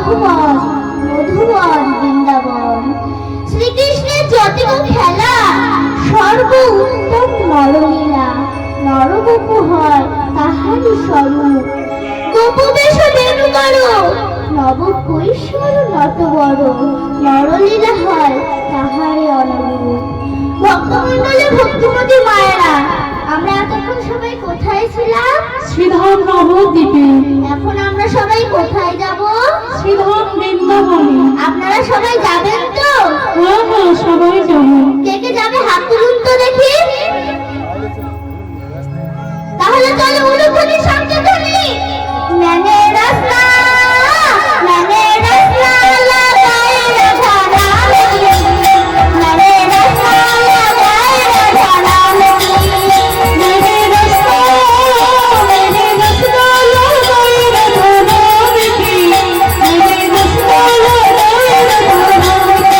মধুবন মধুবন বৃন্দাবন। শ্রীকৃষ্ণের যতটুকু খেলা সর্ব উত্তম নরলীলা। নরগোপু হয় তাহারই স্বরূপ। গোপু বেশ বেনু করো নব কৈশোর নত বড়। নরলীলা হয় তাহারে অনুরূপ। ভক্তমণ্ডলে ভক্তিমতী মায়েরা, আমরা এতক্ষণ সবাই কোথায় ছিলাম? শ্রীধাম নবদ্বীপে। এখন আমরা সবাই কোথায় যাব? শ্রীধাম বৃন্দাবনে। আপনারা সবাই যাবেন তো? হ্যাঁ হ্যাঁ, সবাই যাবো। কে কে যাবে হাত তুলুন তো দেখি। তাহলে চলো উলুধ্বনি শব্দে ধ্বনি। मैंने रास्ता लगाए राधा नाम की। मैंने रास्ता लगाए राधा नाम की। मेरे रास्ता लगाए राधा नाम की। मेरे रास्ता लगाए राधा नाम की।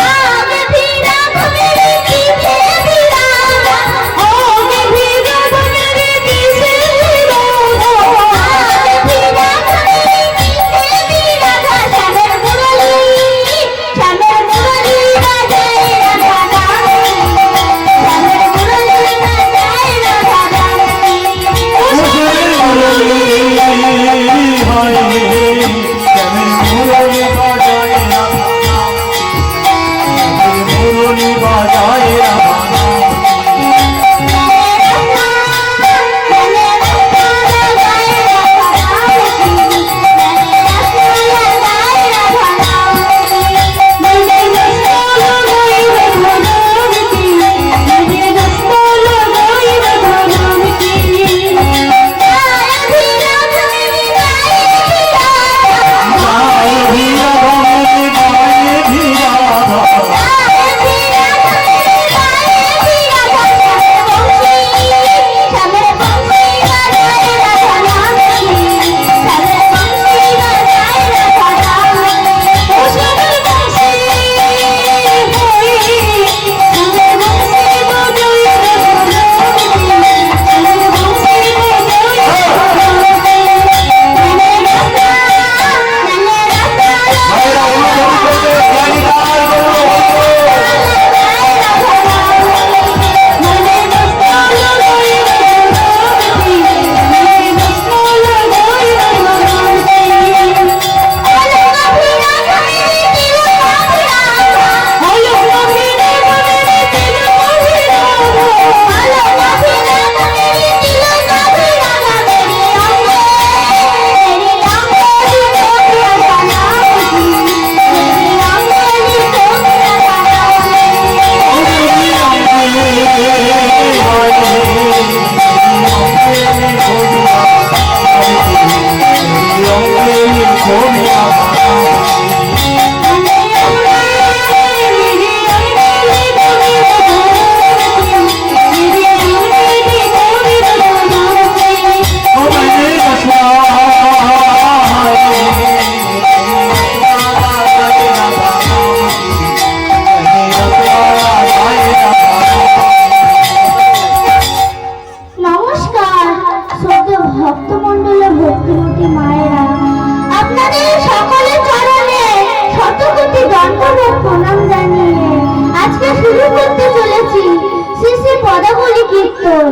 आगे भी राधा मेरे पीछे भी राधा। आगे भी राधा मेरे पीछे भी राधा। आगे भी राधा मेरे पीछे भी राधा। श्यामेर मुरली बजाए राधा नाम की। श्यामेर मुरली बजाए राधा नाम की। নমস্কার শ্রদ্ধেয় ভক্তমণ্ডল ও ভক্তিমতী মায়েরা, আপনাদের সকলের চরণে শতকোটি দণ্ডবত প্রণাম জানিয়ে আজকে শুরু করতে চলেছি শ্রী শ্রী পদাবলী কীর্তন।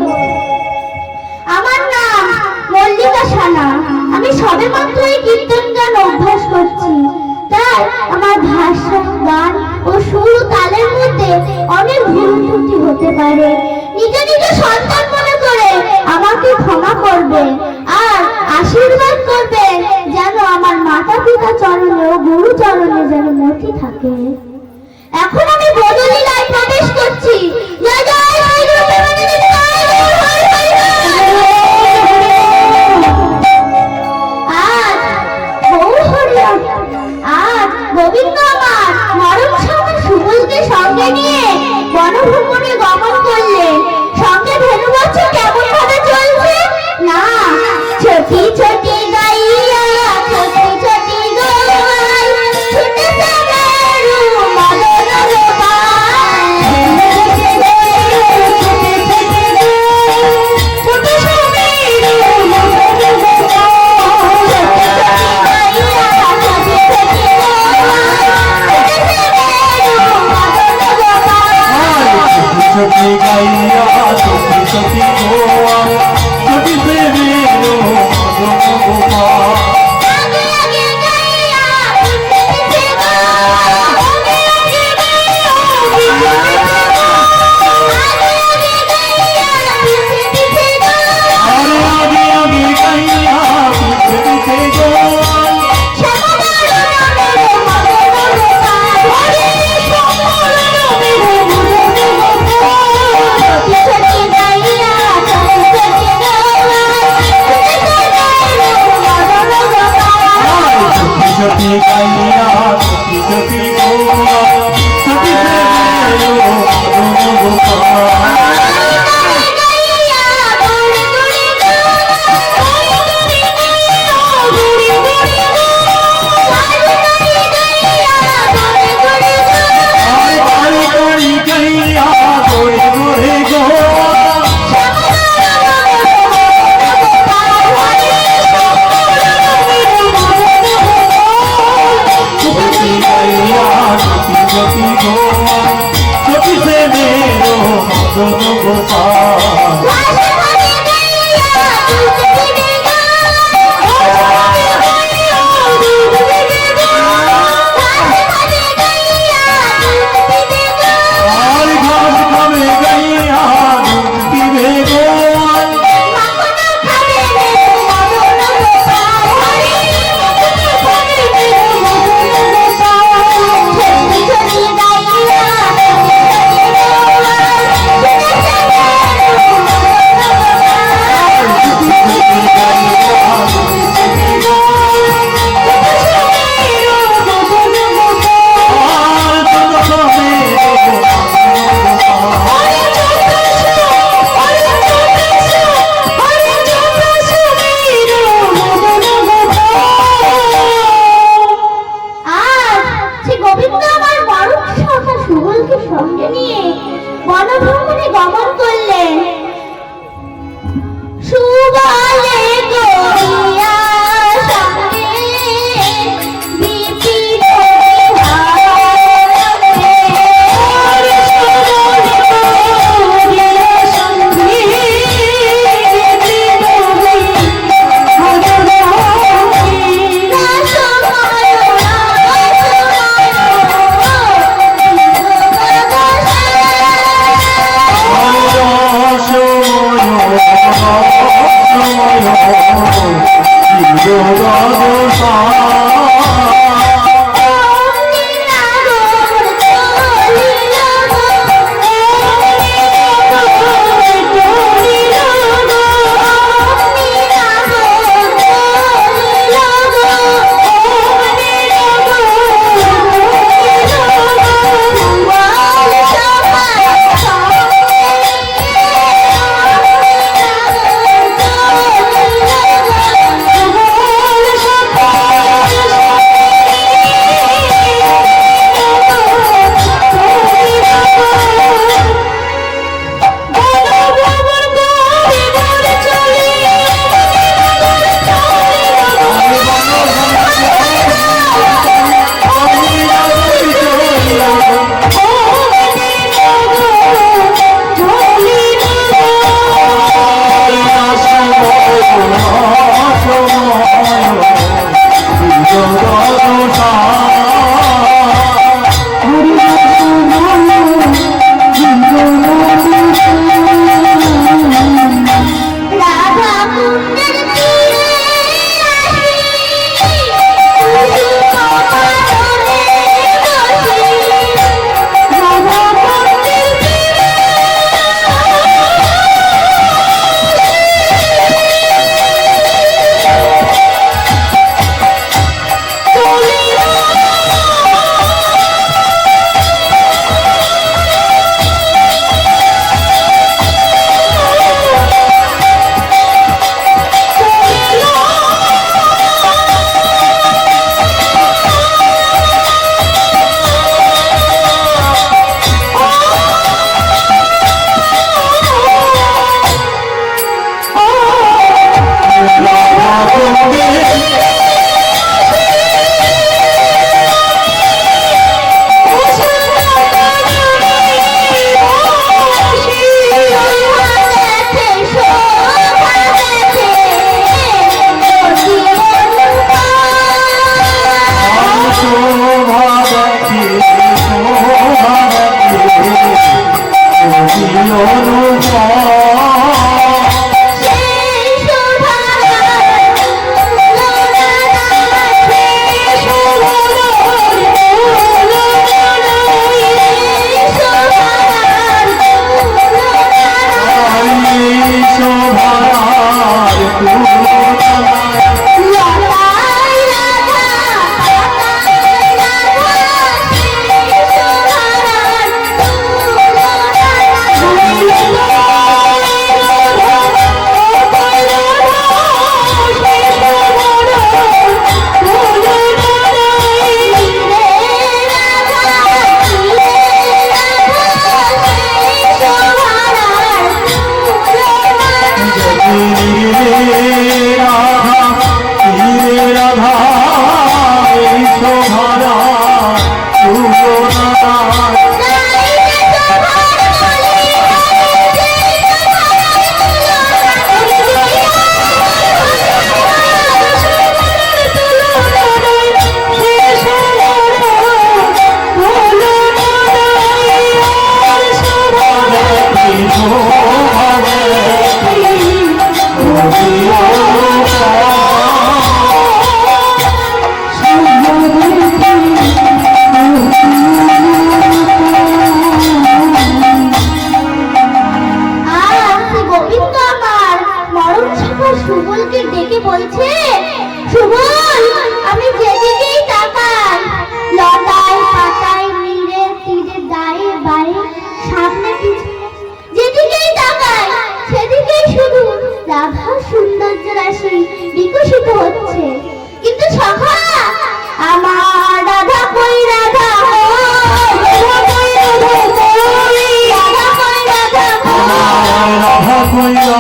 আমার নাম মল্লিকা সানা। আমি সবেমাত্র এই কীর্তন গান অভ্যাস করছি, তাই আমার ভাষা, গান ও সুর তালের মধ্যে অনেক ভুল ত্রুটি হতে পারে। নিজ নিজ সন্তান মনে করে আমাকে ক্ষমা করবেন আর আশীর্বাদ করবেন যেন আমার মাতা পিতা চরণে ও গুরু চরণে যেন মতি থাকে। এখন আমি বদলীলায় প্রবেশ করছি। জয় জয় শ্রী গুরু প্রেমানন্দ জয় জয় হরি হরি আজ গৌর হরি আজ গোবিন্দ আমার মরণ সময় সুবলকে সঙ্গে নিয়ে বনভ্রমণে গমন করলেন। সঙ্গে ধেনু বাচ্চা কেমন ভাবে চলছে না, ছোটি ছোটি গাইয়া ছোটি ছোটি গাই ছুটে যাবে মদন গোপাল। মদন গোপাল ঘাসে ঘাসে গাইয়া দুধ দিবে গান। ঘাসে গাইয়া দুধ দিবে গান। আর ঘাস খাবে গাইয়া দুধ দিবে গোয়াল মাখনা খাবে রে মদন গোপাল। মাখনা খাবে রে মদন গোপাল। ছোটি ছোটি গাইয়া আর দুধ খাবে আর সে গোবিন্দ আমার বড় সখা সুবলকে সঙ্গে নিয়ে বনভ্রমণে গমন করলেন। সুবলে গড়িয়া সঙ্গে বিপিন বিহারে। সুবলে গড়িয়া সঙ্গে বিপিন বিহারে।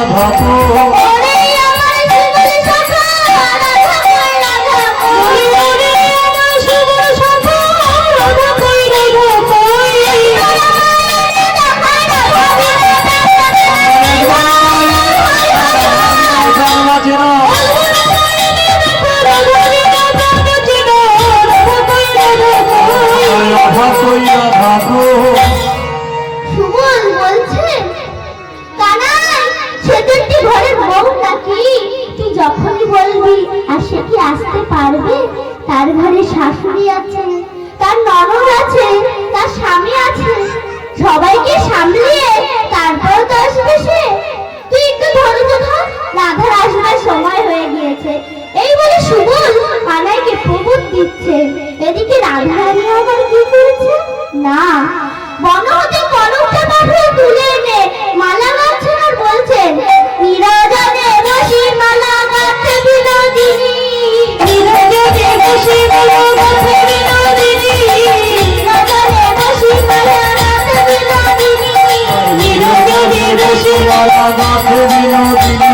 রাধা গো ওরে আমার জীবন সখা রাধা কই রাধা কই ওরে আমার শুভ সখা রাধা কই রাধা কই রাধা কই রাধা গো সুবল বলছে কানাই সেদিন কি ঘরের বউ নাকি তুই যখনই বলবি আর সে কি আসতে পারবে তার ঘরে শাশুড়ি আছে তার ননদ আছে তার স্বামী আছে সবাইকে সামলিয়ে তারপর তো আসবে সে তুই একটু ধৈর্য ধর রাধার আসবার সময় হয়ে গিয়েছে এই বলে সুবল কানাইকে প্রবোধ দিচ্ছে এদিকে রাধারানী আবার কি করছে না বন হতে কনকটা পাঠিয়ে তুলে এনে মালা গাচ্ছেন আর বলছেন নিরজনে বসি মালা গাচ্ছে বিনোদিনী নিরজনে বসি মালা গাচ্ছে বিনোদিনী নিরজনে বসি মালা গাচ্ছে বিনোদিনী নিরজনে বসি রাধা গাথে বিনোদিনী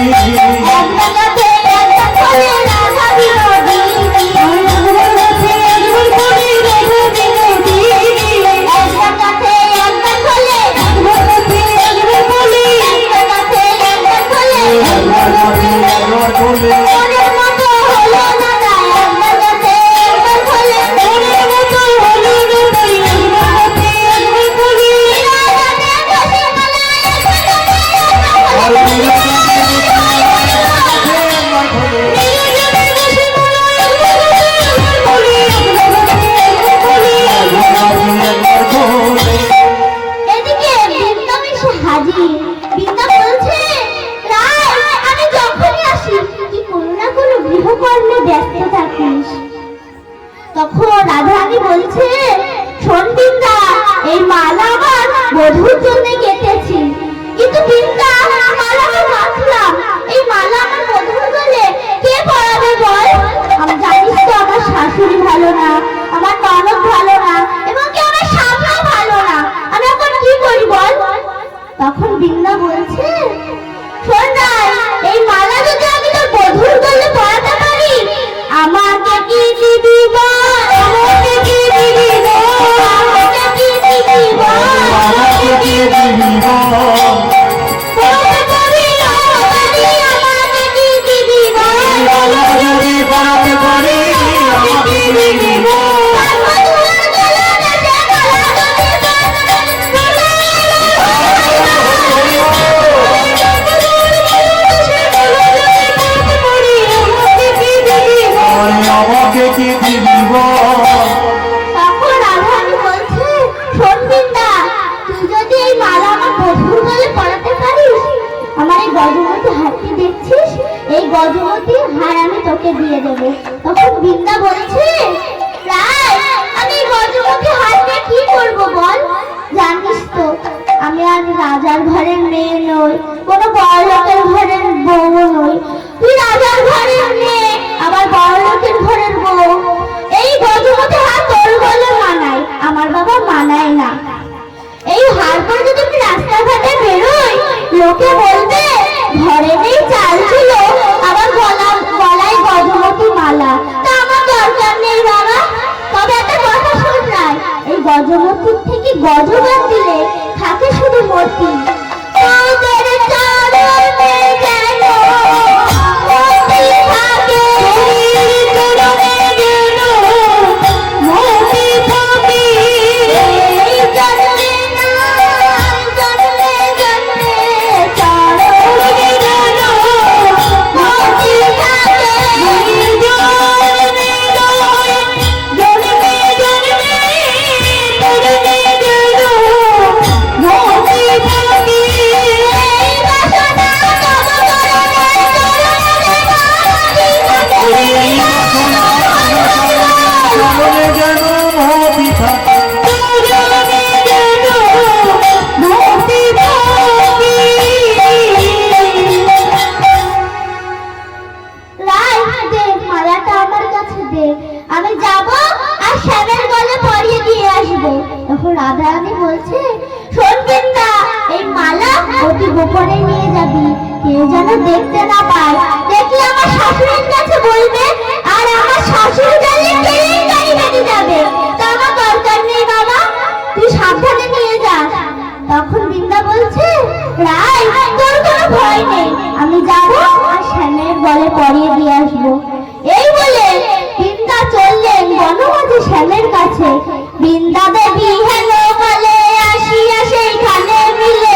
এক জায়গাতে একটা করে রাধা বিনোদিনী একবার করে রাধা বিনোদিনী এক জায়গাতে একটা খোলে একবার বলি এক জায়গাতে একটা খোলে একবার গাথে একবার বলে মনের মতো হলো না তাই এক জায়গাতে একবার খোলে মনের মতো হলো না তাই একবার বলি নিরজনে বসি মালা আর বিনোদিনী একবার খোলে নিরজনে বসি মালা একবার বলি একবার গাথে একবার খোলে এদিকে বিন্দা এসে হাজির বিন্দা বলছে রায় আমি যখনই আসি তুই কোনো না কোনো গৃহকর্মে ব্যস্ত থাকিস তখন রাধারানী বলছে শোন বিন্দা এই মালা আমার বধূর জন্য কেটেছি কিন্তু বিন্দা মালা আমি মাখলাম এই মালা আমার বধূর গলে কে পরাবে বল আমি জানিস তো আমার শাশুড়ি ভালো না আমার ননদ ভালো না এবং কি আমার স্বামীও ভালো না আমি এখন কি করি বল তখন বিন্দা বলছে শোন রায় এই মালা যদি আমি তোর বধূর গলে পরাতে পারি আমাকে কি দিবি বল আমাকে কি দিবি বল আমাকে কি দিবি বল আমাকে কি দিবি বল পরাতে পারি না পারি আমাকে কি দিবি বল মালা যদি পরাতে পারি আমাকে দিবি বল বধূর গলে দেশে মালা আরে আমাকে কি দিবি বল তখন রাধারানী বলছে শোন বিন্দা তুই যদি এই মালা আমার বধূর গলে পরাতে পারিস আমার এই গজমতি হারটি দেখছিস এই গজমতি হার আমি তোকে দিয়ে দেবো তখন বিন্দা বলছে রায় আমি এই গজমতি হারটা কি করব বল জানিস তো আমি আর রাজার ঘরের মেয়ে নই কোনো বড় লোকের ঘরের বউ নই তুই রাজার ঘরের মেয়ে আবার বড় লোকের ঘরের বউ এই গজমতি হার তোর গলে মানায় আমার বাবা মানায় না এই হার পরে যদি আমি রাস্তাঘাটে বেরোই লোকে বলবে ঘরে নেই চাল ছিল আবার গলায় গজমতি মালা তা আমার দরকার নেই বাবা তবে একটা কথা শোন রায় এই গজমতির থেকে গজবান দিলে থাকে শুধু মতি তোদের চরণ কেউ যেন দেখতে না পায়, দেখলে আমার শাশুড়ির কাছে বলবে, আর আমার শাশুড়ি জানলে কেলেঙ্কারি বেরিয়ে যাবে। তা আমার দরকার নেই বাবা, তুই সাবধানে নিয়ে যাস। তখন বৃন্দা বলছে, রাই তোর কোনো ভয় নেই, আমি যাবো আর শ্যামের বলে পরিয়ে দিয়ে আসবো। এই বলে বৃন্দা চললেন বনমাঝি শ্যামের কাছে। বৃন্দা দেবী হেন বলে আসিয়া সেইখানে মিলে